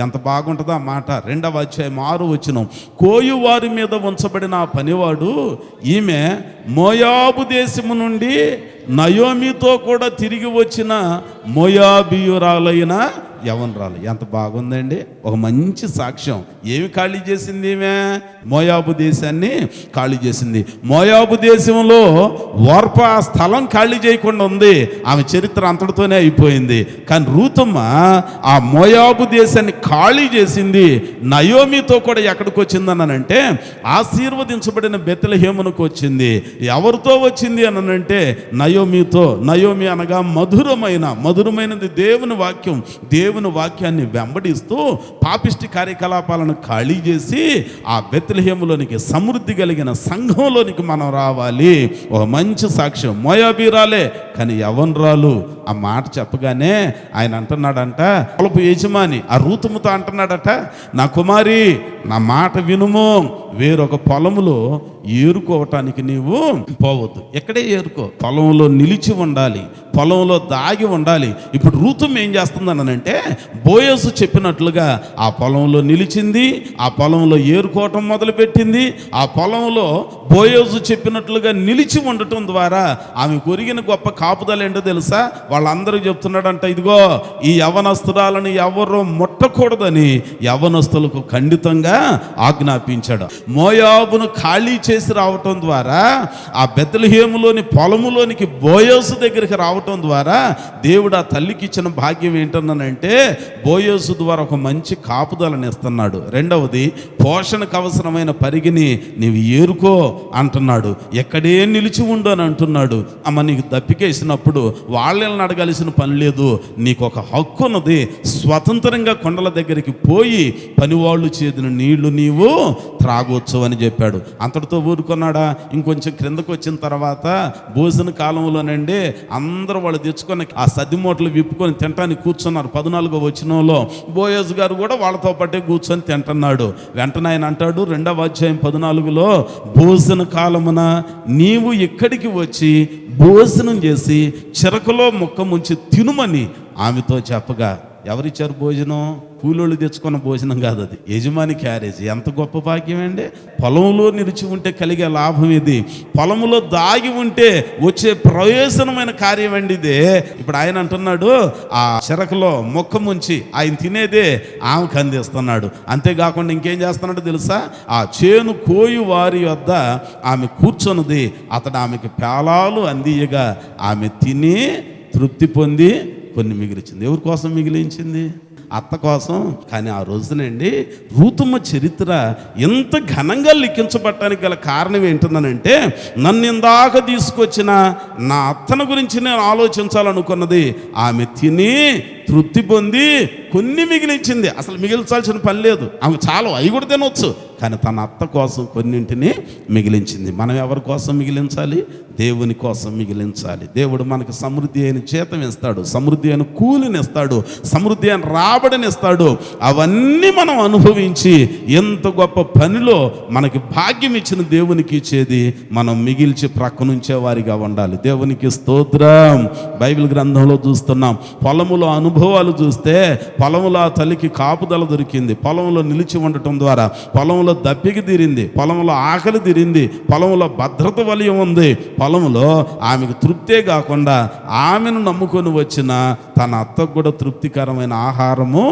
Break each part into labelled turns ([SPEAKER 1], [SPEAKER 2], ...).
[SPEAKER 1] ఎంత బాగుంటుందో ఆ మాట. 2వ అధ్యాయం 6వ వచనం. కోయు వారి మీద ఉంచబడిన ఆ పనివాడు ఈమె మోయాబు దేశము నుండి నయోమితో కూడా తిరిగి వచ్చిన మోయాబీయురాలైన యవనరాలు. ఎంత బాగుందండి, ఒక మంచి సాక్ష్యం. ఏమి ఖాళీ చేసింది ఈమె? మోయాబు దేశాన్ని ఖాళీ చేసింది. మోయాబు దేశంలో ఓర్ప ఆ స్థలం ఖాళీ చేయకుండా ఉంది. ఆమె చరిత్ర అంతటితోనే అయిపోయింది. కానీ రూతమ్మ ఆ మోయాబు దేశాన్ని ఖాళీ చేసింది. నయోమితో కూడా ఎక్కడికి వచ్చిందనంటే ఆశీర్వదించబడిన బెత్లెహేమునకు వచ్చింది. ఎవరితో వచ్చింది అనంటే నయోమితో. నయోమి అనగా మధురమైనది దేవుని వాక్యం. దేవుని వాక్యాన్ని వెంబడిస్తూ పాపిష్టి కార్యకలాపాలను ఖాళీ చేసి ఆ బెత్లెహేములోనికి, సమృద్ధి కలిగిన సంఘంలోనికి మనం రావాలి. ఒక మంచి సాక్ష్యం. మోయాబీరాలే కానీ యవనరాలు. ఆ మాట చెప్పగానే ఆయన అంటున్నాడంట, పొలపు యజమాని ఆ రూతుముతో అంటున్నాడట, నా కుమారి నా మాట వినుము, వేరొక పొలములో ఏరుకోవటానికి నీవు పోవద్దు. ఎక్కడే ఏరుకో, పొలంలో నిలిచి ఉండాలి, పొలంలో దాగి ఉండాలి. ఇప్పుడు రూతుం ఏం చేస్తుందనంటే బోయజు చెప్పినట్లుగా ఆ పొలంలో నిలిచింది, ఆ పొలంలో ఏరుకోవటం మొదలుపెట్టింది. ఆ పొలంలో బోయజు చెప్పినట్లుగా నిలిచి ఉండటం ద్వారా ఆమె కొరిగిన గొప్ప కాపుదల ఏంటో తెలుసా? వాళ్ళందరూ చెప్తున్నాడంట, ఇదిగో ఈ యవనస్తురాలను ఎవరో ముట్టకూడదని యవనస్తులకు ఖండితంగా ఆజ్ఞాపించాడు. మోయాబును ఖాళీ చేసి రావటం ద్వారా ఆ బెత్లెహేములోని పొలములోనికి బోయజు దగ్గరికి రావటం ద్వారా దేవుడు ఆ తల్లికి ఇచ్చిన భాగ్యం ఏంటన్నానంటే బోయజు ద్వారా ఒక మంచి కాపుదలను ఇస్తున్నాడు. 2వది, పోషణకు అవసరమైన పరిగిని నీవు ఏరుకో అంటున్నాడు. ఎక్కడే నిలిచి ఉండు అని అంటున్నాడు. అమ్మ నీకు దప్పికేసినప్పుడు వాళ్ళని అడగాల్సిన పని లేదు, నీకు ఒక హక్కు ఉన్నది. స్వతంత్రంగా కొండల దగ్గరికి పోయి పనివాళ్ళు చేదిన నీళ్లు నీవు త్రాగొచ్చు అని చెప్పాడు. అంతటితో ఊరుకున్నాడా? ఇంకొంచెం క్రిందకు వచ్చిన తర్వాత భోజన కాలంలోనండి అందరూ వాళ్ళు తెచ్చుకొని ఆ సద్ది మూటలు విప్పుకొని తినటానికి కూర్చున్నారు. 14వ వచనంలో బోయజు గారు కూడా వాళ్ళతో పాటే కూర్చొని తింటున్నాడు. వెంటనే ఆయన అంటాడు 2వ అధ్యాయం 14లో, భోజన కాలమున నీవు ఇక్కడికి వచ్చి భోజనం చేసి చిరకలో ముక్క ముంచి తినుమని ఆమెతో చెప్పగా, ఎవరిచ్చారు భోజనం? కూలోళ్ళు తెచ్చుకున్న భోజనం కాదు, అది యజమాని క్యారేజ్. ఎంత గొప్ప భాగ్యం అండి! పొలంలో నిలిచి ఉంటే కలిగే లాభం ఇది. పొలంలో దాగి ఉంటే వచ్చే ప్రయోజనమైన కార్యం అండి ఇదే. ఇప్పుడు ఆయన అంటున్నాడు ఆ చెరకలో మొక్క ముంచి ఆయన తినేదే ఆమెకు అందిస్తున్నాడు. అంతేకాకుండా ఇంకేం చేస్తున్నాడో తెలుసా? ఆ చేను కోయి వారి వద్ద ఆమె కూర్చున్నది. అతడు ఆమెకి పేలాలు అందియగా ఆమె తిని తృప్తి పొంది కొన్ని మిగిలించింది. ఎవరి కోసం మిగిలించింది? అత్త కోసం. కానీ ఆ రోజునండి రూతుమ్మ చరిత్ర ఎంత ఘనంగా లిఖించబడటానికి గల కారణం ఏంటంటే, నన్ను ఇందాక తీసుకొచ్చిన నా అత్తను గురించి నేను ఆలోచించాలనుకున్నది ఆమె తిని తృప్తి పొంది కొన్ని మిగిలించింది. అసలు మిగిల్చాల్సిన పని లేదు, ఆమె చాలా అవి కూడా తినొచ్చు. కానీ తన అత్త కోసం కొన్నింటిని మిగిలించింది. మనం ఎవరి కోసం మిగిలించాలి? దేవుని కోసం మిగిలించాలి. దేవుడు మనకు సమృద్ధి అయిన జీతం ఇస్తాడు, సమృద్ధి అయిన కూలిని ఇస్తాడు, సమృద్ధి అయిన రాబడిని ఇస్తాడు. అవన్నీ మనం అనుభవించి ఎంత గొప్ప పనిలో మనకి భాగ్యం ఇచ్చిన దేవునికి ఇచ్చేది మనం మిగిల్చి ప్రక్కనుంచే వారిగా ఉండాలి. దేవునికి స్తోత్రం. బైబిల్ గ్రంథంలో చూస్తున్నాం, పొలములో అనుభవాలు చూస్తే పొలంలో ఆ తల్లికి కాపుదల దొరికింది. పొలంలో నిలిచి ఉండటం ద్వారా పొలంలో దప్పికి తీరింది, పొలంలో ఆకలి తీరింది, పొలంలో భద్రత వలయం ఉంది. పొలంలో ఆమెకు తృప్తే కాకుండా ఆమెను నమ్ముకొని వచ్చిన తన అత్తకు కూడా తృప్తికరమైన ఆహారము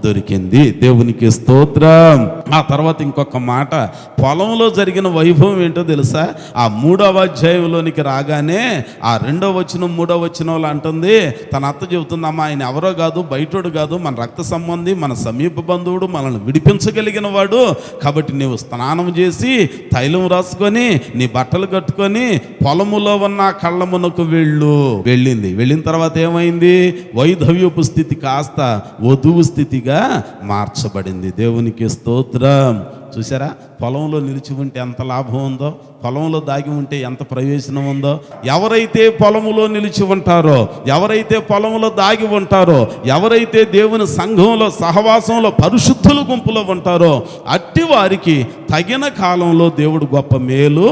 [SPEAKER 1] దొరికింది. దేవునికి స్తోత్రం. ఆ తర్వాత ఇంకొక మాట, పొలంలో జరిగిన వైభవం ఏంటో తెలుసా? ఆ 3వ అధ్యాయంలోనికి రాగానే ఆ 2వ వచనం 3వ వచనంలో అంటుంది, తన అత్త చెబుతుంది, అమ్మ ఆయన ఎవరో కాదు, బయటోడు కాదు, మన రక్త సంబంధి, మన సమీప బంధువుడు, మనల్ని విడిపించగలిగిన వాడు. కాబట్టి నీవు స్నానం చేసి తైలం రాసుకొని నీ బట్టలు కట్టుకొని పొలములో ఉన్న కళ్ళమునకు వెళ్ళింది. వెళ్ళిన తర్వాత ఏమైంది? వైధవ్యపు స్థితి కాస్త వధువు స్థితిగా మార్చబడింది. దేవునికి స్తోత్రం. చూసారా? పొలంలో నిలిచి ఉంటే ఎంత లాభం ఉందో, పొలంలో దాగి ఉంటే ఎంత ప్రయోజనం ఉందో. ఎవరైతే పొలములో నిలిచి ఉంటారో, ఎవరైతే పొలంలో దాగి ఉంటారో, ఎవరైతే దేవుని సంఘంలో సహవాసంలో పరిశుద్ధుల గుంపులో ఉంటారో అట్టి వారికి తగిన కాలంలో దేవుడు గొప్ప మేలు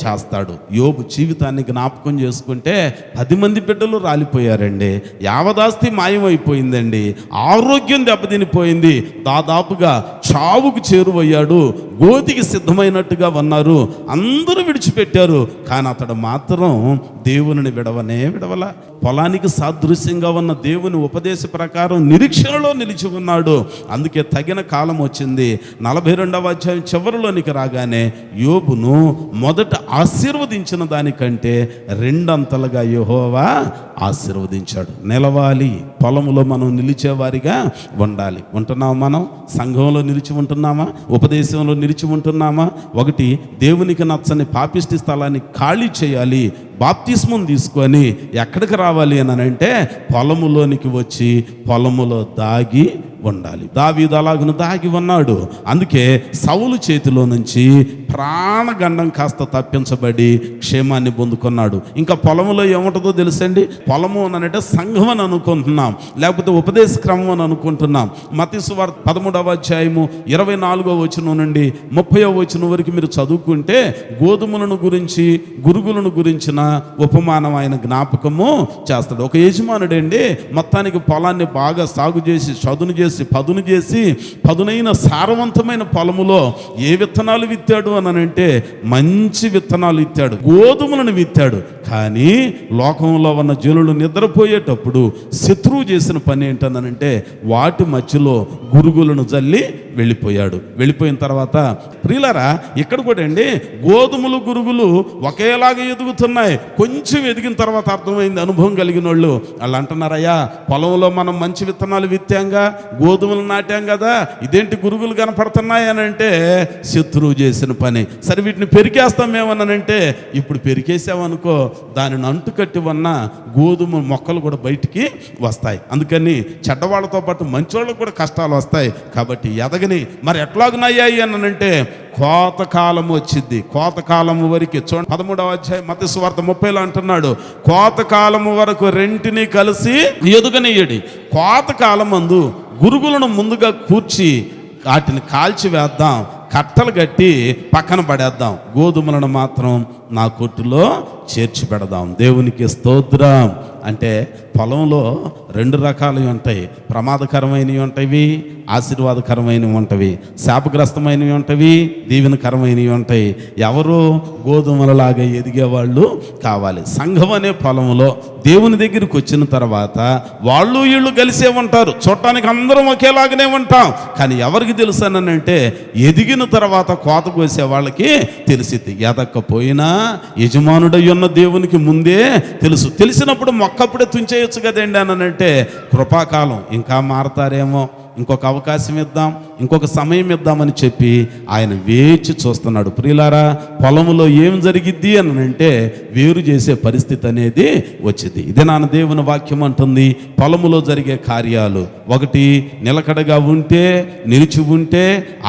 [SPEAKER 1] చేస్తాడు. యోబు జీవితాన్ని జ్ఞాపకం చేసుకుంటే 10 మంది బిడ్డలు రాలిపోయారండి, యావదాస్తి మాయమైపోయిందండి, ఆరోగ్యం దెబ్బతినిపోయింది, దాదాపుగా చావుకు చేరువయ్యాడు, గోతికి సిద్ధమైనట్టుగా ఉన్నారు, అందరూ విడిచిపెట్టారు. కానీ అతడు మాత్రం దేవుని విడవల. పొలానికి సాదృశ్యంగా ఉన్న దేవుని ఉపదేశ ప్రకారం నిరీక్షణలో నిలిచి ఉన్నాడు. అందుకే తగిన కాలం వచ్చింది. 42వ అధ్యాయం చివరిలోనికి రాగానే యోబును మొదట ఆశీర్వదించిన దానికంటే 2 అంతలుగా యెహోవా ఆశీర్వదించాడు. నిలవాలి, పొలములో మనం నిలిచేవారిగా ఉండాలి. ఉంటున్నామా? మనం సంఘంలో నిలిచి ఉంటున్నామా? ఉపదేశంలో నిలిచి ఉంటున్నామా? ఒకటి, దేవునికి నచ్చని పాపిష్టి స్థలాన్ని ఖాళీ చేయాలి. బాప్తిస్మం తీసుకొని ఎక్కడికి రావాలి అని అంటే పొలములోనికి వచ్చి పొలములో దాగి ఉండాలి. దావీదు అలాగును దాగి ఉన్నాడు. అందుకే సౌలు చేతిలో నుంచి ప్రాణగండం కాస్త తప్పించబడి క్షేమాన్ని పొందుకున్నాడు. ఇంకా పొలములో ఏముంటుందో తెలుసండి? పొలము అనంటే సంఘం అని అనుకుంటున్నాం, లేకపోతే ఉపదేశ క్రమం అని అనుకుంటున్నాం. మత్తయి సువార్త 13వ అధ్యాయము 24వ వచనం నుండి 30వ వచనం వరకు మీరు చదువుకుంటే గోధుమలను గురించి, గురుగులను గురించిన ఉపమానం ఆయన జ్ఞాపకము చేస్తాడు. ఒక యజమానుడండి మొత్తానికి పొలాన్ని బాగా సాగు చేసి పదును చేసి పదునైన సారవంతమైన పొలములో ఏ విత్తనాలు విత్తాడు అని అంటే మంచి విత్తనాలు విత్తాడు, గోధుమలను విత్తాడు. కానీ లోకంలో ఉన్న జనులు నిద్రపోయేటప్పుడు శత్రువు చేసిన పని ఏంటనంటే వాటి మధ్యలో గురుగులను జల్లి వెళ్ళిపోయాడు. వెళ్ళిపోయిన తర్వాత ప్రియులారా, ఇక్కడ కూడా అండి గోధుమలు గురుగులు ఒకేలాగా ఎదుగుతున్నాయి. కొంచెం ఎదిగిన తర్వాత అర్థమైంది అనుభవం కలిగిన వాళ్ళు అంటున్నారయ్యా, పొలంలో మనం మంచి విత్తనాలు విత్తాంగా, గోధుమలు నాటాం కదా, ఇదేంటి గురుగులు కనపడుతున్నాయి అని అంటే శత్రువు చేసిన పని. సరే వీటిని పెరికేస్తాం ఏమన్నానంటే, ఇప్పుడు పెరికేసామనుకో దానిని అంటుకట్టి ఉన్న గోధుమ మొక్కలు కూడా బయటికి వస్తాయి. అందుకని చెడ్డవాళ్ళతో పాటు మంచోళ్ళకు కూడా కష్టాలు వస్తాయి. కాబట్టి ఎదగని మరి ఎట్లాగునయ్యాయి అని అంటే కోతకాలం వచ్చింది. కోతకాలము వరకు చూడండి 13వ అధ్యాయం మత్తయి సువార్త 30లో అంటున్నాడు, కోతకాలము వరకు రెంటిని కలిసి ఎదుగనియ్యడి. కోతకాలం మందు గురుగులను ముందుగా కూర్చి వాటిని కాల్చి వేద్దాం, కట్టలు కట్టి పక్కన పడేద్దాం, గోధుమలను మాత్రం నా కొట్టులో చేర్చి పెడదాం. దేవునికి స్తోత్రం. అంటే పొలంలో 2 రకాలు ఉంటాయి. ప్రమాదకరమైనవి ఉంటాయి, ఆశీర్వాదకరమైనవి ఉంటాయి, శాపగ్రస్తమైనవి ఉంటాయి, దీవెనకరమైనవి ఉంటాయి. ఎవరు గోధుమలలాగా ఎదిగేవాళ్ళు కావాలి. సంఘం అనే పొలంలో దేవుని దగ్గరికి వచ్చిన తర్వాత వాళ్ళు వీళ్ళు కలిసే ఉంటారు. చూడటానికి అందరం ఒకేలాగానే ఉంటాం. కానీ ఎవరికి తెలుసు అంటే ఎదిగిన తర్వాత కోత కోసే వాళ్ళకి తెలిసిద్ది. ఎదక్కపోయినా యజమానుడై ఉన్న దేవునికి ముందే తెలుసు. తెలిసినప్పుడు మొక్కప్పుడే తుంచేయచ్చు కదండి అని అంటే కృపాకాలం ఇంకా మారతారేమో, ఇంకొక అవకాశం ఇద్దాం, ఇంకొక సమయం ఇద్దామని చెప్పి ఆయన వేచి చూస్తున్నాడు. ప్రియులారా, పొలములో ఏం జరిగిద్ది అని అంటే వేరు చేసే పరిస్థితి అనేది వచ్చింది. ఇదే నాన్న దేవుని వాక్యం అంటుంది. పొలములో జరిగే కార్యాలు, ఒకటి నిలకడగా ఉంటే, నిలిచి ఉంటే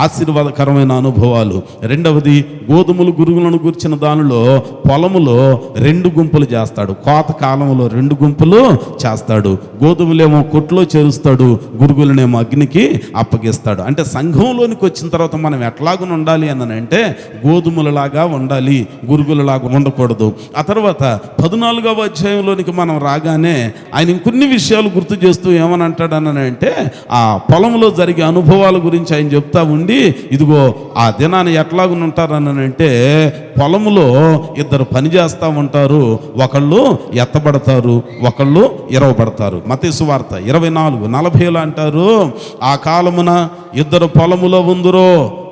[SPEAKER 1] ఆశీర్వాదకరమైన అనుభవాలు. రెండవది గోధుమలు గురుగులను గుర్చిన దానిలో పొలములో 2 గుంపులు చేస్తాడు. కోత కాలంలో 2 గుంపులు చేస్తాడు. గోధుమలేమో కొట్లో చేరుస్తాడు, గురుగులనేమో అగ్నికి అప్పగిస్తాడు. అంటే సంఘంలోనికి వచ్చిన తర్వాత మనం ఎట్లాగా ఉండాలి అని అంటే గోధుమలలాగా ఉండాలి, గురుగులలాగా ఉండకూడదు. ఆ తర్వాత 14వ అధ్యాయంలోనికి మనం రాగానే ఆయన ఇంకొన్ని విషయాలు గుర్తు చేస్తూ ఏమని అంటాడని అంటే ఆ పొలంలో జరిగే అనుభవాల గురించి ఆయన చెప్తా ఉండి, ఇదిగో ఆ దినాన్ని ఎట్లాగా ఉంటారని అంటే పొలములో 2 పని చేస్తూ ఉంటారు. ఒకళ్ళు ఎత్తబడతారు, ఒకళ్ళు ఇరవబడతారు. మత్తయి సువార్త 24:40 అంటారు, ఆ కాలమున 2 పొలములో ఉందురో,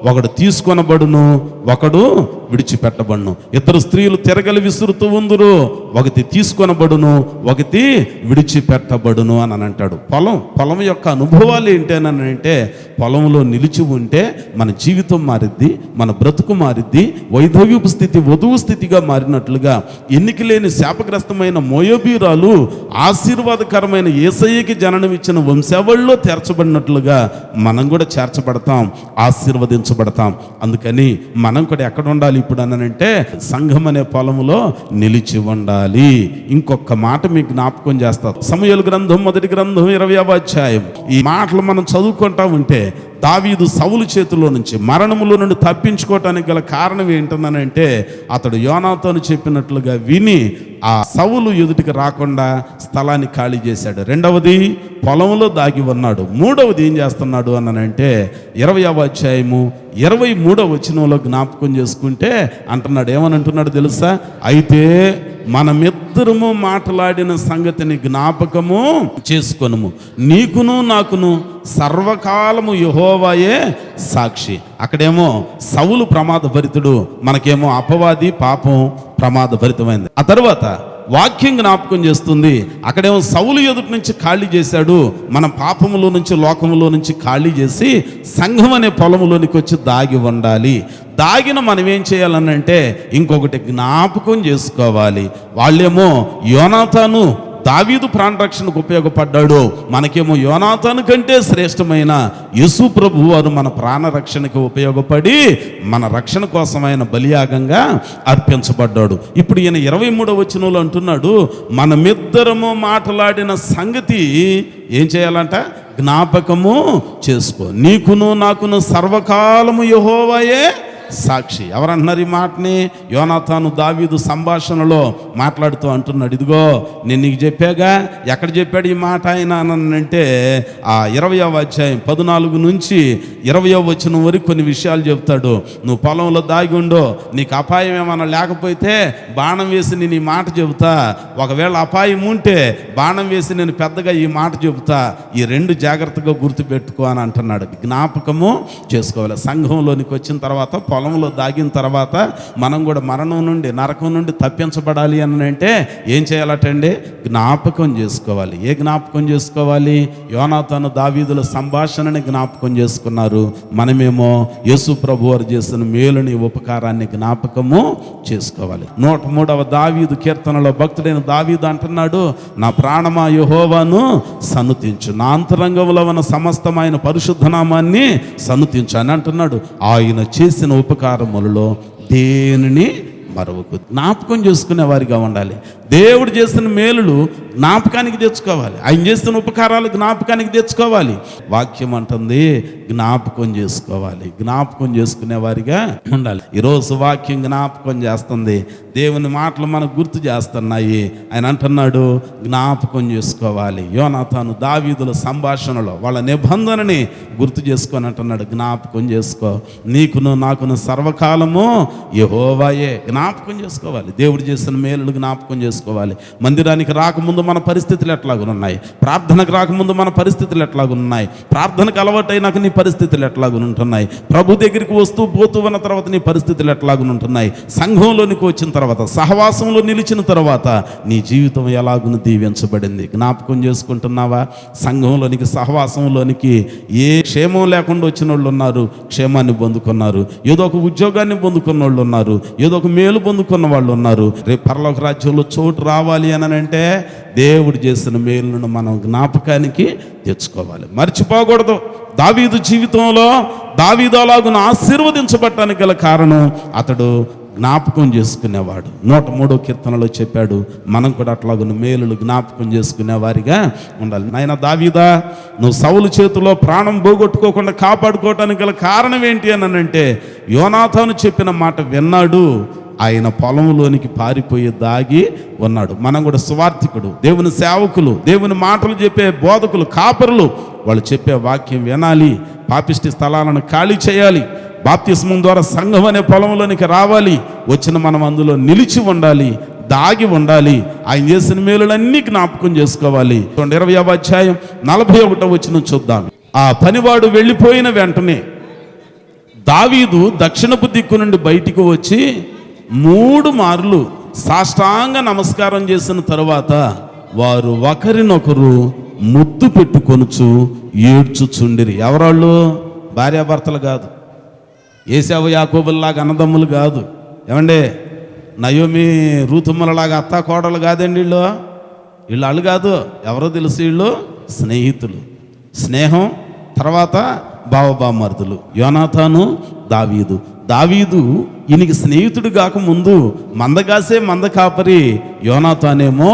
[SPEAKER 1] ఒకడు తీసుకొనబడును, ఒకడు విడిచిపెట్టబడును. 2 స్త్రీలు తిరగలి విసురుతూ ఉందురు, ఒకటి తీసుకొనబడును, ఒకటి విడిచిపెట్టబడును అని అంటాడు. పొలం యొక్క అనుభవాలు ఏంటనంటే పొలంలో నిలిచి ఉంటే మన జీవితం మారిద్ది, మన బ్రతుకు మారిద్ది. వైధవ్యపు స్థితి వధువు స్థితిగా మారినట్లుగా ఎన్నిక లేని శాపగ్రస్తమైన మోయాబీరాలు ఆశీర్వాదకరమైన యేసయ్యకి జననం ఇచ్చిన వంశావళిలో చేర్చబడినట్లుగా మనం కూడా చేర్చబడతాం, ఆశీర్వదించ ఆశీర్వదించబడతాం. అందుకని మనం కూడా ఎక్కడ ఉండాలి ఇప్పుడు అనంటే సంఘం అనే పొలములో నిలిచి ఉండాలి. ఇంకొక మాట మీకు జ్ఞాపకం చేస్తా. సమూయేలు గ్రంథం 1వ గ్రంథం 20వ అధ్యాయం. ఈ మాటలు మనం చదువుకుంటా ఉంటే దావీదు సౌలు చేతిలో నుంచి మరణములో నుండి తప్పించుకోవటానికి గల కారణం ఏంటనంటే అతడు యోనాతాను చెప్పినట్లుగా విని ఆ సౌలు ఎదుటికి రాకుండా స్థలాన్ని ఖాళీ చేశాడు. రెండవది పొలంలో దాగి ఉన్నాడు. మూడవది ఏం చేస్తున్నాడు అనంటే 20వ అధ్యాయము 23వ వచనంలో జ్ఞాపకం చేసుకుంటే అంటున్నాడు, ఏమని అంటున్నాడు తెలుసా? అయితే మనమిద్దరము మాట్లాడిన సంగతిని జ్ఞాపకము చేసుకొనుము, నీకును నాకును సర్వకాలము యెహోవాయే సాక్షి. అక్కడేమో సౌలు ప్రమాదభరితుడు, మనకేమో అపవాది పాపం ప్రమాదభరితమైంది. ఆ తర్వాత వాక్యం జ్ఞాపకం చేస్తుంది, అక్కడేమో సౌలు ఎదుటి నుంచి ఖాళీ చేశాడు, మన పాపములో నుంచి లోకములో నుంచి ఖాళీ చేసి సంఘం అనే పొలములోనికి వచ్చి దాగి ఉండాలి. దాగిన మనం ఏం చేయాలనంటే ఇంకొకటి జ్ఞాపకం చేసుకోవాలి. వాళ్ళేమో యోనాతాను దావీదు ప్రాణరక్షణకు ఉపయోగపడ్డాడు, మనకేమో యోనాతాను కంటే శ్రేష్టమైన యేసు ప్రభువు వారు మన ప్రాణరక్షణకు ఉపయోగపడి మన రక్షణ కోసమైన బలియాగంగా అర్పించబడ్డాడు. ఇప్పుడు ఈయన 23వ వచనంలో అంటున్నాడు, మనమిద్దరము మాట్లాడిన సంగతి ఏం చేయాలంట? జ్ఞాపకము చేసుకో, నీకును నాకును సర్వకాలము యెహోవాయే సాక్షి. ఎవరంటున్నారు ఈ మాటని? యోనాతాను దావీదు సంభాషణలో మాట్లాడుతూ అంటున్నాడు, ఇదిగో నేను నీకు చెప్పాగా. ఎక్కడ చెప్పాడు ఈ మాట ఆయన అంటే ఆ 20వ అధ్యాయం 14 నుంచి 20వ వచనం వరకు కొన్ని విషయాలు చెప్తాడు. నువ్వు పొలంలో దాగి ఉండో, నీకు అపాయం ఏమన్నా లేకపోతే బాణం వేసి నేను ఈ మాట చెబుతా, ఒకవేళ అపాయం ఉంటే బాణం వేసి నేను పెద్దగా ఈ మాట చెబుతా, ఈ రెండు జాగ్రత్తగా గుర్తుపెట్టుకో అని అంటున్నాడు. జ్ఞాపకము చేసుకోవాలి. సంఘంలోనికి వచ్చిన తర్వాత పొలంలో దాగిన తర్వాత మనం కూడా మరణం నుండి నరకం నుండి తప్పించబడాలి అని అంటే ఏం చేయాలటండి? జ్ఞాపకం చేసుకోవాలి. ఏ జ్ఞాపకం చేసుకోవాలి? యోనాతాను దావీదుల సంభాషణని జ్ఞాపకం చేసుకున్నారు. మనమేమో యేసు ప్రభు వారు చేసిన మేలుని ఉపకారాన్ని జ్ఞాపకము చేసుకోవాలి. 103వ దావీదు కీర్తనలో భక్తుడైన దావీదు అంటున్నాడు, నా ప్రాణమా యెహోవాను సన్నుతించు, నా అంతరంగంలో ఉన్న సమస్తమైన పరిశుద్ధ నామాన్ని సన్నుతించు అని అంటున్నాడు. ఆయన చేసిన ఉపకారములలో దేనిని మరవకు. జ్ఞాపకం చేసుకునే వారిగా ఉండాలి. దేవుడు చేసిన మేలులు జ్ఞాపకానికి తెచ్చుకోవాలి. ఆయన చేసిన ఉపకారాలు జ్ఞాపకానికి తెచ్చుకోవాలి. వాక్యం అంటుంది జ్ఞాపకం చేసుకోవాలి. జ్ఞాపకం చేసుకునే వారిగా ఉండాలి. ఈరోజు వాక్యం జ్ఞాపకం చేస్తుంది, దేవుని మాటలు మనకు గుర్తు చేస్తున్నాయి. ఆయన అంటున్నాడు జ్ఞాపకం చేసుకోవాలి. యోనాతాను దావీదుల సంభాషణలో వాళ్ళ నిబంధనని గుర్తు చేసుకొని అంటున్నాడు, జ్ఞాపకం చేసుకో, నీకును నాకును సర్వకాలము యెహోవాయే. జ్ఞాపకం చేసుకోవాలి. దేవుడు చేసిన మేలులు జ్ఞాపకం చేసుకోవాలి. మందిరానికి రాకముందు మన పరిస్థితులు ఎట్లాగున్నాయి, ప్రార్థనకు రాకముందు మన పరిస్థితులు ఎట్లాగున్నాయి, ప్రార్థనకు అలవాటైనాక నీ పరిస్థితులు ఎట్లాగుంటున్నాయి, ప్రభు దగ్గరికి వస్తూ పోతూ ఉన్న తర్వాత నీ పరిస్థితులు ఎట్లాగుంటున్నాయి, సంఘంలోనికి వచ్చిన తర్వాత సహవాసంలో నిలిచిన తర్వాత నీ జీవితం ఎలాగును దీవించబడింది. జ్ఞాపకం చేసుకుంటున్నావా? సంఘంలోనికి సహవాసంలోనికి ఏ క్షేమం లేకుండా వచ్చిన వాళ్ళు ఉన్నారు, క్షేమాన్ని పొందుకున్నారు. ఏదో ఒక ఉద్యోగాన్ని పొందుకున్న వాళ్ళు ఉన్నారు, ఏదో ఒక మేలు పొందుకున్న వాళ్ళు ఉన్నారు. రేపు పరలోక రాజ్యంలో చోటు రావాలి అని అంటే దేవుడు చేసిన మేలును మనం జ్ఞాపకానికి తెచ్చుకోవాలి, మర్చిపోకూడదు. దావీదు జీవితంలో దావీదు అలాగున ఆశీర్వదించబడటానికి గల కారణం అతడు జ్ఞాపకం చేసుకునేవాడు. 103వ కీర్తనలో చెప్పాడు, మనం కూడా అట్లాగున్న మేలులు జ్ఞాపకం చేసుకునే వారిగా ఉండాలి. నాయన దావీదా, నువ్వు సౌలు చేతిలో ప్రాణం పోగొట్టుకోకుండా కాపాడుకోవటానికి గల కారణం ఏంటి అని అంటే యోనాతాను చెప్పిన మాట విన్నాడు, ఆయన పొలంలోనికి పారిపోయి దాగి ఉన్నాడు. మనం కూడా సువార్థికుడు, దేవుని సేవకులు, దేవుని మాటలు చెప్పే బోధకులు, కాపరులు, వాళ్ళు చెప్పే వాక్యం వినాలి. పాపిష్టి స్థలాలను ఖాళీ చేయాలి. బాప్తిస్మం ద్వారా సంఘం అనే పొలంలోనికి రావాలి. వచ్చిన మనం అందులో నిలిచి ఉండాలి, దాగి ఉండాలి. ఆయన చేసిన మేలులన్నీ జ్ఞాపకం చేసుకోవాలి. 20వ అధ్యాయం 41వ వచనం చూద్దాం. ఆ పనివాడు వెళ్ళిపోయిన వెంటనే దావీదు దక్షిణపు దిక్కు నుండి బయటికి వచ్చి 3 మార్లు సాష్టాంగ నమస్కారం చేసిన తరువాత వారు ఒకరినొకరు ముద్దు పెట్టుకొనుచు ఏడ్చుచుండిరి. ఎవరాళ్ళు? భార్యాభర్తలు కాదు, ఏశావు యాకోబుల్లాగా అన్నదమ్ములు కాదు, ఏమండే నయోమి రూతుమ్మలలాగా అత్తా కోడలు కాదండి. వీళ్ళు వాళ్ళు కాదు. ఎవరో తెలుసు, వీళ్ళు స్నేహితులు. స్నేహం తర్వాత బావబామర్దులు యోనాతాను, దావీదు ఈయనకి స్నేహితుడు కాకముందు మందగాసే మంద కాపరి యోనాతానేమో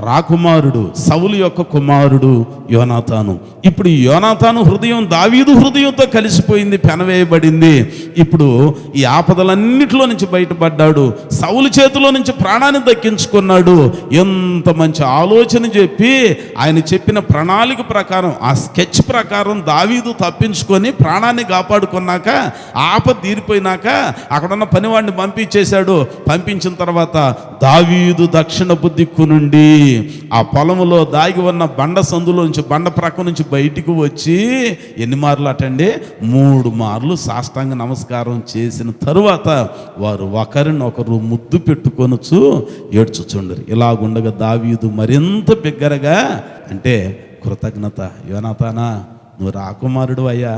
[SPEAKER 1] రాకుమారుడు, సౌలు యొక్క కుమారుడు యోనాతాను. ఇప్పుడు యోనాతాను హృదయం దావీదు హృదయంతో కలిసిపోయింది, పెనవేయబడింది. ఇప్పుడు ఈ ఆపదలన్నిటిలో నుంచి బయటపడ్డాడు, సౌలు చేతిలో నుంచి ప్రాణాన్ని దక్కించుకున్నాడు. ఎంత మంచి ఆలోచన చెప్పి ఆయన చెప్పిన ప్రణాళిక ప్రకారం, ఆ స్కెచ్ ప్రకారం దావీదు తప్పించుకొని ప్రాణాన్ని కాపాడుకున్నాక, ఆపద తీరిపోయినాక అక్కడున్న పనివాడిని పంపించేశాడు. పంపించిన తర్వాత దావీదు దక్షిణపు దిక్కు నుండి ఆ పొలంలో దాగి ఉన్న బండ సందులో నుంచి, బండ ప్రక్క నుంచి బయటికి వచ్చి ఎన్ని మార్లు అటండి? 3 మార్లు సాష్టాంగ నమస్కారం చేసిన తరువాత వారు ఒకరినొకరు ముద్దు పెట్టుకొనుచు ఏడ్చుచుండరు. ఇలాగుండగా దావీదు మరింత బిగ్గరగా, అంటే కృతజ్ఞత, యోనాతానా నువ్వు రాకుమారుడు అయ్యా,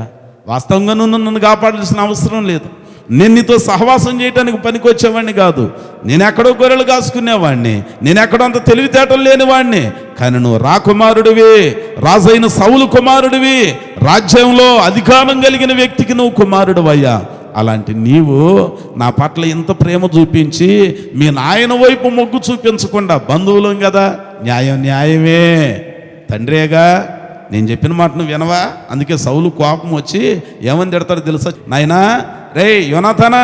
[SPEAKER 1] వాస్తవంగా నువ్వు నన్ను కాపాడాల్సిన అవసరం లేదు, నేను నీతో సహవాసం చేయడానికి పనికొచ్చేవాడిని కాదు, నేను ఎక్కడో గొర్రెలు కాసుకునేవాడిని, నేను ఎక్కడో అంత తెలివితేటలు లేనివాడిని, కానీ నువ్వు రాకుమారుడివి, రాజైన సౌలు కుమారుడివి, రాజ్యంలో అధికారం కలిగిన వ్యక్తికి నువ్వు కుమారుడు అయ్యా. అలాంటి నీవు నా పట్ల ఇంత ప్రేమ చూపించి మీ నాయన వైపు మొగ్గు చూపించకుండా, బంధువులం కదా, న్యాయమే, తండ్రేగా, నేను చెప్పిన మాట నువ్వు వినవా? అందుకే సౌలు కోపం వచ్చి ఏమని తిడతాడో తెలుసా? నాయనా, రే యోనాతానా,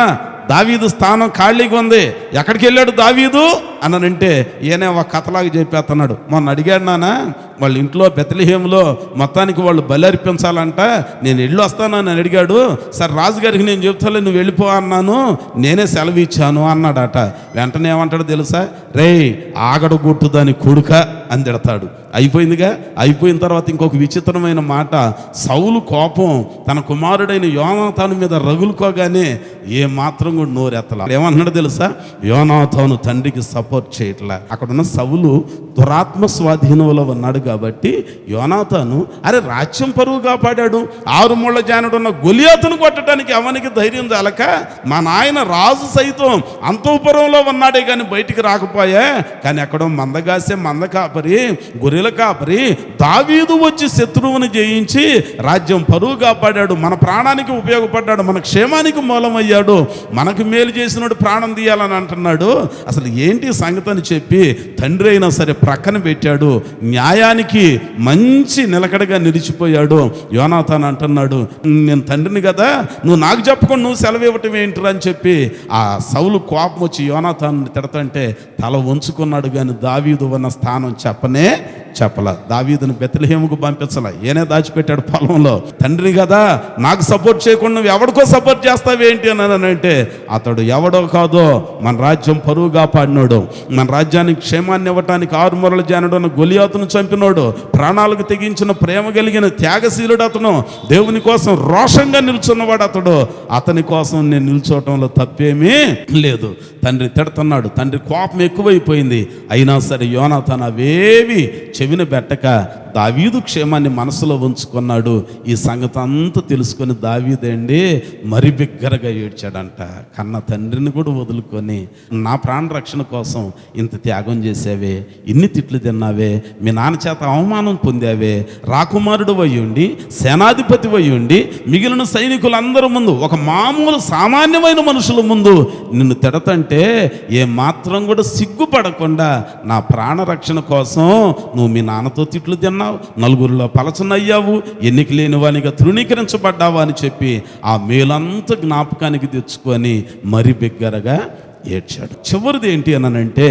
[SPEAKER 1] దావీదు స్థానం ఖాళీగా ఉంది, ఎక్కడికి వెళ్ళాడు దావీదు అనంటే ఈయనే ఒక కథలాగా చెప్పేస్తున్నాడు. మొన్న అడిగాడు నాన్న, వాళ్ళ ఇంట్లో బెత్లెహేములో మొత్తానికి వాళ్ళు బలి అర్పించాలంట, నేను వెళ్ళి వస్తానని అడిగాడు. సరే రాజుగారికి నేను చెప్తాలే, నువ్వు వెళ్ళిపో అన్నాను, నేనే సెలవు ఇచ్చాను అన్నాడట. వెంటనే ఏమంటాడు తెలుసా? రే ఆగడగొట్టు దాని కొడుక అని తిడతాడు. అయిపోయిందిగా. అయిపోయిన తర్వాత ఇంకొక విచిత్రమైన మాట, సౌలు కోపం తన కుమారుడైన యోనాతాను మీద రగులుకోగానే ఏ మాత్రం కూడా నోరెత్తలా. ఏమన్నాడు తెలుసా? యోనాతాను తండ్రికి సపోర్ట్ చేయట్లా. అక్కడ ఉన్న సౌలు దురాత్మ స్వాధీనంలో ఉన్నాడు కాబట్టి యోనాతాను, అరే రాజ్యం పరువు కాపాడాడు, 6 ముళ్ళ జానుడు ఉన్న గొలియాతును కొట్టడానికి అవనికి ధైర్యం చాలక మా నాయన రాజు సైతం అంతఃపురంలో ఉన్నాడే కానీ బయటికి రాకపోయా, కానీ ఎక్కడో మందగాసే మంద కాపరి, గొర్రెల కాపరి దావీదు వచ్చి శత్రువుని జయించి రాజ్యం పరువు కాపాడాడు, మన ప్రాణానికి ఉపయోగపడ్డాడు, మన క్షేమానికి మూలమయ్యాడు, మనకు మేలు చేసినాడు ప్రాణం తీయాలని అంటున్నాడు. అసలు ఏంటి సంగతి అని చెప్పి తండ్రి అయినా సరే ప్రక్కన పెట్టాడు, న్యాయానికి మంచి నిలకడగా నిలిచిపోయాడు. యోనాతాను అంటున్నాడు, నేను తండ్రిని కదా, నువ్వు నాకు చెప్పకుండా నువ్వు సెలవు ఇవ్వటం ఏంటిరా అని చెప్పి ఆ సౌలు కోపం వచ్చి యోనాతాను తిడతంటే తల వంచుకున్నాడు, కానీ దావీదు ఉన్న స్థానం చెప్పలా. దావీదును బెత్లెహేముకు పంపించలా, ఏనే దాచిపెట్టాడు పొలంలో. తండ్రి కదా, నాకు సపోర్ట్ చేయకుండా నువ్వు ఎవడికో సపోర్ట్ చేస్తావేంటి అని అంటే, అతడు ఎవడో కాదో మన రాజ్యం పరువు కాపాడినోడు, మన రాజ్యానికి క్షేమాన్ని ఇవ్వటానికి 6 ముళ్ళ జానుడు ఉన్న గొలియాతును చంపినోడు, ప్రాణాలకు తెగించిన ప్రేమ కలిగిన త్యాగశీలుడు అతను, దేవుని కోసం రోషంగా నిల్చున్నవాడు అతడు, అతని కోసం నేను నిల్చోవటంలో తప్పేమీ లేదు. తండ్రి తిడుతున్నాడు, తండ్రి కోపం ఎక్కువైపోయింది. అయినా సరే యోనాతాను అవేవి చెవిన పెట్టక దావీదు క్షేమాన్ని మనసులో ఉంచుకున్నాడు. ఈ సంగతి అంతా తెలుసుకొని దావీదండి మరి బిగ్గరగా ఏడ్చాడంట. కన్న తండ్రిని కూడా వదులుకొని, నా ప్రాణ రక్షణ కోసం ఇంత త్యాగం చేసావే, ఇన్ని తిట్లు తిన్నావే, మీ నాన్న చేత అవమానం పొందావే, రాకుమారుడు అయ్యుండి, సేనాధిపతి అయ్యుండి, మిగిలిన సైనికులందరి ముందు, ఒక మామూలు సామాన్యమైన మనుషుల ముందు నిన్ను తిడతంటే ఏ మాత్రం కూడా సిగ్గుపడకుండా నా ప్రాణ రక్షణ కోసం నువ్వు మీ నాన్నతో తిట్లు తిన్నావు, నలుగురిలో పలచనయ్యావు, ఎన్నిక లేని వానిగా తృణీకరించబడ్డావు అని చెప్పి ఆ మేలంతా జ్ఞాపకానికి తెచ్చుకొని మరి బిగ్గరగా ఏడ్చాడు. చివరిది ఏంటి అనంటే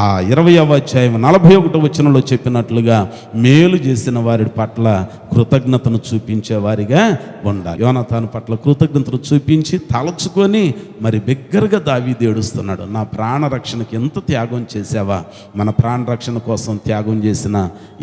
[SPEAKER 1] ఆ 20వ అధ్యాయం 41వ వచనంలో చెప్పినట్లుగా మేలు చేసిన వారి పట్ల కృతజ్ఞతను చూపించే వారిగా ఉండాలి. యోనాతాను పట్ల కృతజ్ఞతను చూపించి తలచుకొని మరి బిగ్గరగా దావీదు ఏడుస్తున్నాడు. నా ప్రాణ రక్షణకి ఎంత త్యాగం చేసావా, మన ప్రాణ రక్షణ కోసం త్యాగం చేసిన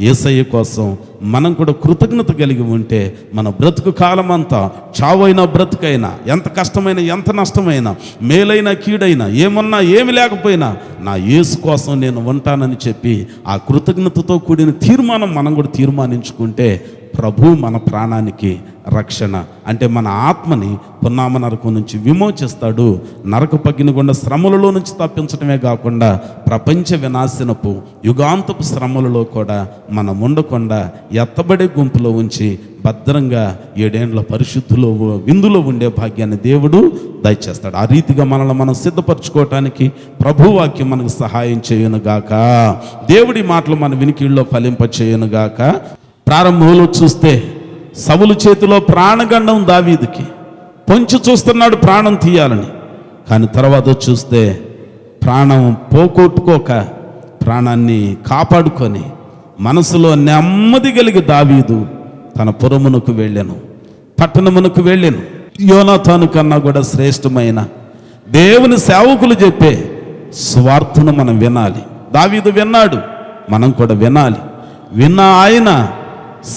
[SPEAKER 1] యేసయ్య కోసం మనం కూడా కృతజ్ఞత కలిగి ఉంటే మన బ్రతుకు కాలం అంతా, చావైనా బ్రతుకైనా, ఎంత కష్టమైనా ఎంత నష్టమైనా, మేలైనా కీడైనా, ఏమన్నా ఏమి లేకపోయినా నా యేసు కోసం నేను ఉంటానని చెప్పి ఆ కృతజ్ఞతతో కూడిన తీర్మానం మనం కూడా తీర్మానించుకుంటే ప్రభు మన ప్రాణానికి రక్షణ, అంటే మన ఆత్మని పున్నామ నరకం నుంచి విమోచిస్తాడు. నరక పగినగుండా శ్రమలలో నుంచి తప్పించడమే కాకుండా ప్రపంచ వినాశనపు యుగాంతపు శ్రమలలో కూడా మనం ఉండకుండా ఎత్తబడే గుంపులో ఉంచి భద్రంగా 7 ఏండ్ల పరిశుద్ధిలో విందులో ఉండే భాగ్యాన్ని దేవుడు దయచేస్తాడు. ఆ రీతిగా మనల్ని మనం సిద్ధపరచుకోవటానికి ప్రభువాక్యం మనకు సహాయం చేయునుగాక. దేవుడి మాటలు మన వినికిడిలో ఫలింప చేయునుగాక. ప్రారంభంలో చూస్తే సౌలు చేతిలో ప్రాణగండం దావీదుకి, పొంచి చూస్తున్నాడు ప్రాణం తీయాలని. కానీ తర్వాత చూస్తే ప్రాణం పోగొట్టుకోక ప్రాణాన్ని కాపాడుకొని మనసులో నెమ్మది కలిగి దావీదు తన పురమునకు వెళ్ళాను, పట్టణమునకు వెళ్ళాను. యోనాతాను కన్నా కూడా శ్రేష్టమైన దేవుని సేవకులు చెప్పే స్వార్థను మనం వినాలి. దావీదు విన్నాడు, మనం కూడా వినాలి. విన్న ఆయన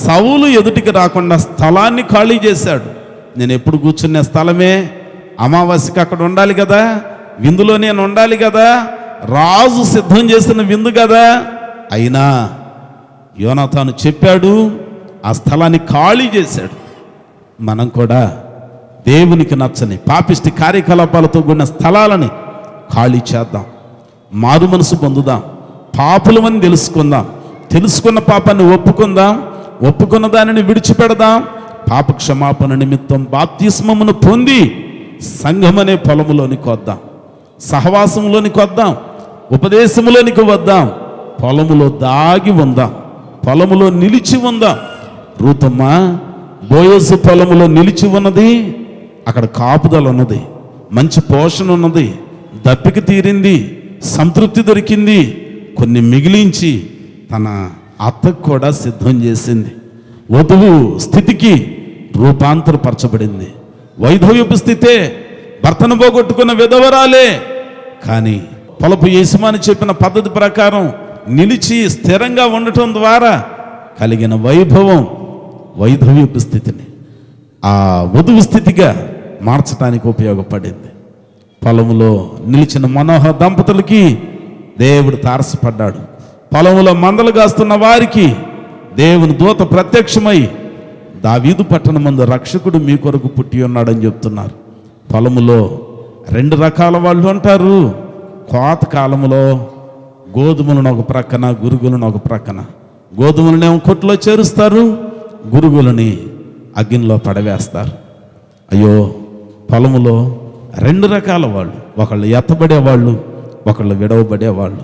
[SPEAKER 1] సౌలు ఎదుటికి రాకుండా స్థలాన్ని ఖాళీ చేశాడు. నేను ఎప్పుడు కూర్చునే స్థలమే, అమావాస్యకి అక్కడ ఉండాలి కదా, విందులో నేను ఉండాలి కదా, రాజు సిద్ధం చేసిన విందు కదా. అయినా యోనాతాను చెప్పాడు, ఆ స్థలాన్ని ఖాళీ చేశాడు. మనం కూడా దేవునికి నచ్చని పాపిష్టి కార్యకలాపాలతో కూడిన స్థలాలని ఖాళీ చేద్దాం, మారు మనసు పొందుదాం, పాపులమని తెలుసుకుందాం, తెలుసుకున్న పాపాన్ని ఒప్పుకుందాం, ఒప్పుకున్న దానిని విడిచిపెడదాం. పాప క్షమాపణ నిమిత్తం బాప్తిస్మమును పొంది సంఘమనే పొలములోనికి వద్దాం, సహవాసంలోనికి వద్దాం, ఉపదేశములోనికి వద్దాం, పొలములో దాగి ఉందాం, పొలములో నిలిచి ఉందాం. రూతమ్మ బోయజు పొలములో నిలిచి ఉన్నది, అక్కడ కాపుదల ఉన్నది, మంచి పోషణ ఉన్నది, దప్పిక తీరింది, సంతృప్తి దొరికింది, కొన్ని మిగిలించి తన అత్తకు కూడా సిద్ధం చేసింది. వధువు స్థితికి రూపాంతరపరచబడింది. వైధవ్యపు స్థితే, భర్తను పోగొట్టుకున్న విధవరాలే. కానీ పొలపు యజమాని చెప్పిన పద్ధతి ప్రకారం నిలిచి స్థిరంగా ఉండటం ద్వారా కలిగిన వైభవం వైధవ్యపు స్థితిని ఆ వధువు స్థితిగా మార్చడానికి ఉపయోగపడింది. పొలములో నిలిచిన మనోహర దంపతులకి దేవుడు తారసపడ్డాడు. పొలములో మందలు కాస్తున్న వారికి దేవుని దూత ప్రత్యక్షమై దావీదు పట్టణమందు రక్షకుడు మీ కొరకు పుట్టి ఉన్నాడని చెప్తున్నారు. పొలములో 2 రకాల వాళ్ళు ఉంటారు. కోత కాలంలో గోధుమలను ఒక ప్రక్కన, గురుగులను ఒక ప్రక్కన. గోధుమలనేమో కొట్టులో చేరుస్తారు, గురుగులని అగ్నిలో పడవేస్తారు. అయ్యో, పొలములో 2 రకాల వాళ్ళు, ఒకళ్ళు ఎత్తబడేవాళ్ళు, ఒకళ్ళు విడవబడేవాళ్ళు.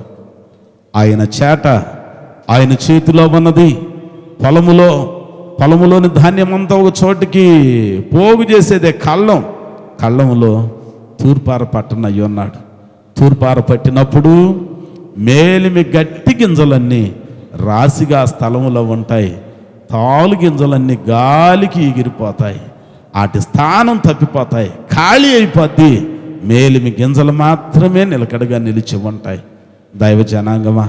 [SPEAKER 1] ఆయన చేట ఆయన చేతిలో ఉన్నది. పొలములోని ధాన్యమంతా ఒక చోటికి పోగు చేసేదే కళ్ళం. కళ్ళంలో తూర్పార పట్టణ అయ్యి ఉన్నాడు. తూర్పార పట్టినప్పుడు మేలిమి గట్టి గింజలన్నీ రాశిగా స్థలములో ఉంటాయి. తాలు గింజలన్నీ గాలికి ఎగిరిపోతాయి, వాటి స్థానం తప్పిపోతాయి, ఖాళీ అయిపోద్ది. మేలిమి గింజలు మాత్రమే నిలకడగా నిలిచి ఉంటాయి. దైవ జనాంగమా,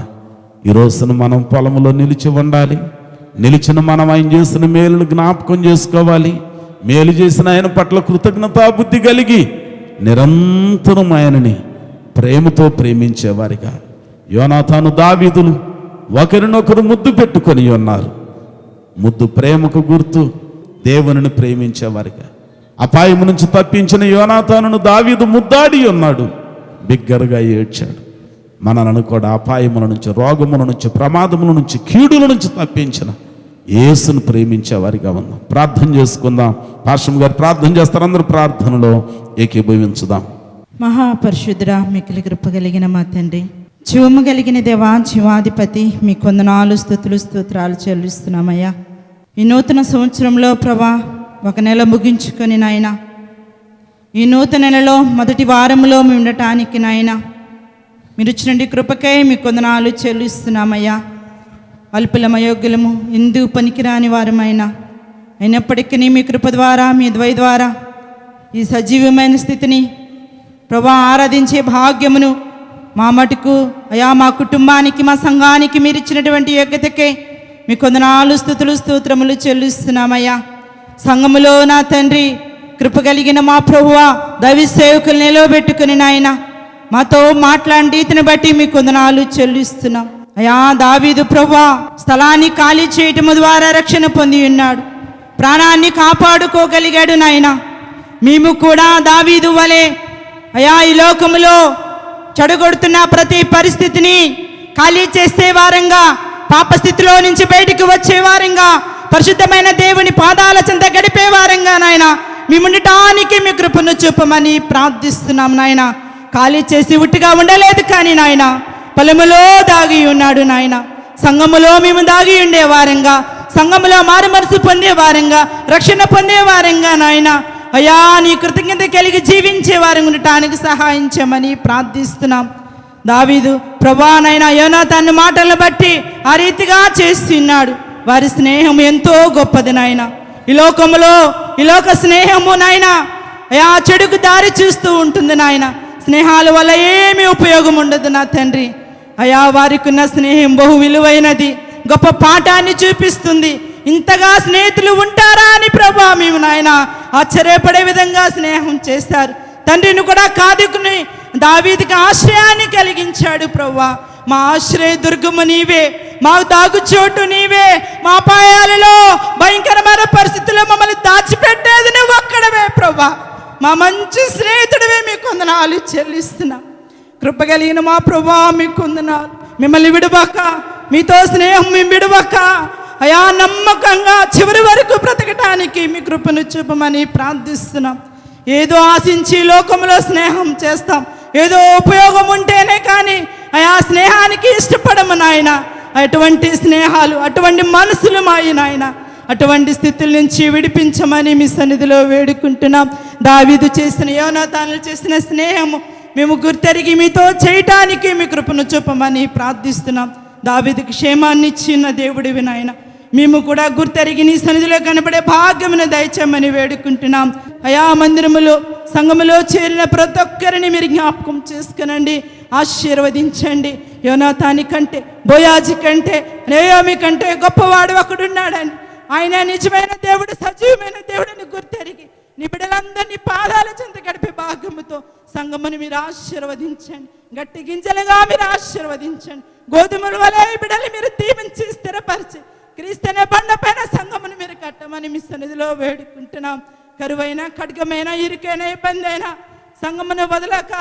[SPEAKER 1] ఈ రోజున మనం పొలంలో నిలిచి ఉండాలి. నిలిచిన మనం ఆయన చేసిన మేలును జ్ఞాపకం చేసుకోవాలి. మేలు చేసిన ఆయన పట్ల కృతజ్ఞతా బుద్ధి కలిగి నిరంతరం ఆయనని ప్రేమతో ప్రేమించేవారిగా యోనాతాను దావీదులు ఒకరినొకరు ముద్దు పెట్టుకొని ఉన్నారు. ముద్దు ప్రేమకు గుర్తు, దేవునిని ప్రేమించేవారిగా. అపాయము నుంచి తప్పించిన యోనాతానును దావీదు ముద్దాడి ఉన్నాడు, బిగ్గరగా ఏడ్చాడు. మనలను కూడా అపాయముల నుంచి, రోగముల నుంచి, ప్రమాదముల నుంచి, కీడుల నుంచి తప్పించిన యేసును ప్రేమించేవారిగా ఉన్నాం. ప్రార్థన చేసుకుందాం. పాస్టర్ గారు ప్రార్థన చేస్తారు, అందరూ ప్రార్థనలో ఏకీభవించుదాం.
[SPEAKER 2] మహాపరిశుద్ధుడా, మిక్కిలి కృప కలిగిన మా తండ్రి, జీవము కలిగిన దేవా, జీవాధిపతి, మీ కొందనాలు స్తుతులు స్తోత్రాలు చెల్లిస్తున్నామయ్యా. ఈ నూతన సంవత్సరంలో ప్రభా, 1 నెల ముగించుకొని నాయన, ఈ నూతన నెలలో మొదటి వారంలో మేము ఉండటానికి నాయన మీరు ఇచ్చినటువంటి కృపకై మీ కొందనాలు చెల్లిస్తున్నామయ్యా. అల్పులమయోగ్యులము, ఎందుకు పనికిరాని వారమైనా అయినప్పటికీ మీ కృప ద్వారా, మీ ద్వయ ద్వారా ఈ సజీవమైన స్థితిని ప్రభా ఆరాధించే భాగ్యమును మా మటుకు అయా, మా కుటుంబానికి, మా సంఘానికి మీరు ఇచ్చినటువంటి యోగ్యతకే మీ కొందనాలు స్తుతులు స్తోత్రములు చెల్లిస్తున్నామయ్యా. సంఘములో నా తండ్రి కృప కలిగిన మా ప్రభువా, దైవ సేవకులు నిలవబెట్టుకుని నాయన మాతో మాట్లాడిన రీతిని బట్టి మీ కొందనాలు చెల్లిస్తున్నాం అయా. దావీదు ప్రభువా స్థలాన్ని ఖాళీ చేయటము ద్వారా రక్షణ పొంది ఉన్నాడు, ప్రాణాన్ని కాపాడుకోగలిగాడు నాయన. మేము కూడా దావీదు వలె అయా ఈ లోకములో చెడగొడుతున్న ప్రతి పరిస్థితిని ఖాళీ చేసే వారంగా, పాపస్థితిలో నుంచి బయటికి వచ్చే వారంగా, పరిశుద్ధమైన దేవుని పాదాల చెంత గడిపే వారంగా నాయన మేము ఉండటానికి మీ కృపను చూపమని ప్రార్థిస్తున్నాం నాయన. ఖాళీ చేసి ఉట్టిగా ఉండలేదు కానీ నాయన పొలములో దాగి ఉన్నాడు నాయన. సంఘములో మేము దాగి ఉండే వారంగా, సంఘములో మారు మనసు పొందే వారంగా, రక్షణ పొందే వారంగా నాయన అయ్యా నీ కృతజ్ఞత కలిగి జీవించే వారు ఉండటానికి సహాయం చేయమని ప్రార్థిస్తున్నాం. దావీదు ప్రభా నాయన యోనాతాను మాటలను బట్టి ఆ రీతిగా చేస్తున్నాడు. వారి స్నేహం ఎంతో గొప్పది నాయన. ఈ లోక స్నేహము నాయన అయా చెడుకు దారి చూస్తూ ఉంటుంది నాయన. స్నేహాల వల్ల ఏమీ ఉపయోగం ఉండదు నా తండ్రి. అయా వారికి ఉన్న స్నేహం బహు విలువైనది, గొప్ప పాఠాన్ని చూపిస్తుంది. ఇంతగా స్నేహితులు ఉంటారా అని ప్రభా మేము నాయన ఆశ్చర్యపడే విధంగా స్నేహం చేశారు. తండ్రిని కూడా కాదుకుని దావీదుకి ఆశ్రయాన్ని కలిగించాడు ప్రభా. మా ఆశ్రయ దుర్గము నీవే, మా దాగుచోటు నీవే, మా అపాయాలలో భయంకరమైన పరిస్థితుల్లో మమ్మల్ని దాచిపెట్టేది నువ్వు ఒక్కడవే ప్రభా. మా మంచి స్నేహితుడివే మీకు వందనాలు చెల్లిస్తున్నా. కృపగలిగిన మా ప్రభా మీకు వందనాలు. మిమ్మల్ని విడవక, మీతో స్నేహం మేము విడవక అయా నమ్మకంగా చివరి వరకు బ్రతకటానికి మీ కృపను చూపమని ప్రార్థిస్తున్నాం. ఏదో ఆశించి లోకంలో స్నేహం చేస్తాం, ఏదో ఉపయోగం ఉంటేనే కానీ అయా స్నేహానికి ఇష్టపడము నాయన. అటువంటి స్నేహాలు, అటువంటి మనసులు మాయి నాయన, అటువంటి స్థితుల నుంచి విడిపించమని మీ సన్నిధిలో వేడుకుంటున్నాం. దావీదు చేసిన, యోనాతాను చేసిన స్నేహము మేము గుర్తెరిగి మీతో చేయటానికి మీ కృపను చూపమని ప్రార్థిస్తున్నాం. దావీదుకి క్షేమాన్ని ఇచ్చిన దేవుడివి నాయన, మేము కూడా గుర్తెరిగి నీ సన్నిధిలో కనబడే భాగ్యమును దయచేయమని వేడుకుంటున్నాం. అయా మందిరములో సంఘములో చేరిన ప్రతి ఒక్కరిని మీరు జ్ఞాపకం చేసుకునండి, ఆశీర్వదించండి. యోనాతాని కంటే, బోయాజీ కంటే, నయోమి కంటే గొప్పవాడు ఒకడున్నాడని, ఆయన నిజమైన దేవుడు, సజీవమైన దేవుడిని గుర్తెరిగి నీ బిడ్డలందరినీ పాదాల చెంత గడిపే భాగ్యముతో సంఘమును మీరు ఆశీర్వదించండి. గట్టి గింజలుగా మీరు ఆశీర్వదించండి. గోధుమల వలె బిడ్డలు మీరు దీవించి స్థిరపరిచి క్రీస్తునే బండ పైన సంఘమును మీరు కట్టమని మీ సన్నిధిలో వేడుకుంటున్నాం. కరువైన, ఖడ్గమైన, ఇరుకైన, ఇబ్బంది అయినా సంఘమును వదలక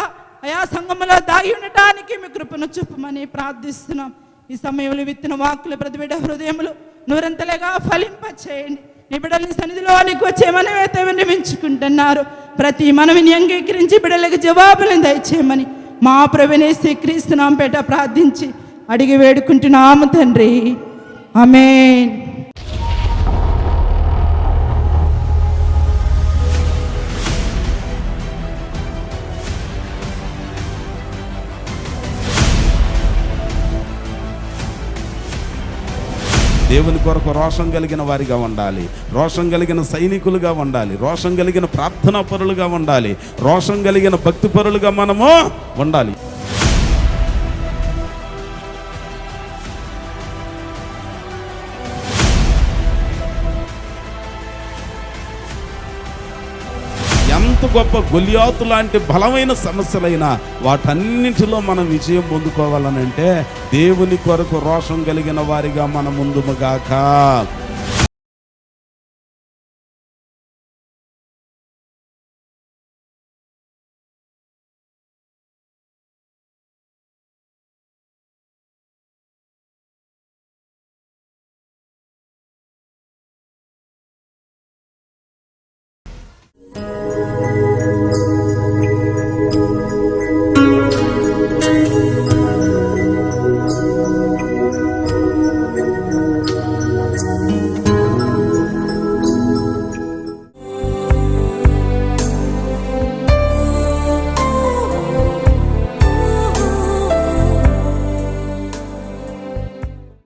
[SPEAKER 2] అయా సంఘములో దాగి ఉండటానికి మీ కృపను చూపమని ప్రార్థిస్తున్నాం. ఈ సమయంలో విత్తిన వాక్కులు ప్రతి బిడ్డ హృదయములు నూరంతలుగా ఫలింపచేయండి. నీ బిడ్డలని సన్నిధిలో నీకు వచ్చే మనమైతే విన్నవించుకుంటున్నారు. ప్రతి మనవిని అంగీకరించి బిడ్డలకు జవాబులను దయచేయమని మా ప్రభువైన క్రీస్తు నామమున పేట ప్రార్థించి అడిగి వేడుకుంటున్నాము తండ్రి, ఆమేన్.
[SPEAKER 1] దేవుని కొరకు రోషం కలిగిన వారిగా ఉండాలి, రోషం కలిగిన సైనికులుగా ఉండాలి, రోషం కలిగిన ప్రార్థనా పరులుగా ఉండాలి, రోషం కలిగిన భక్తి పరులుగా మనము ఉండాలి. ఎంత గొప్ప గొలియాతు లాంటి బలమైన సమస్యలైనా వాటన్నింటిలో మనం విజయం పొందుకోవాలనంటే దేవుని కొరకు రోషం కలిగిన వారిగా మనం ముందుగాక.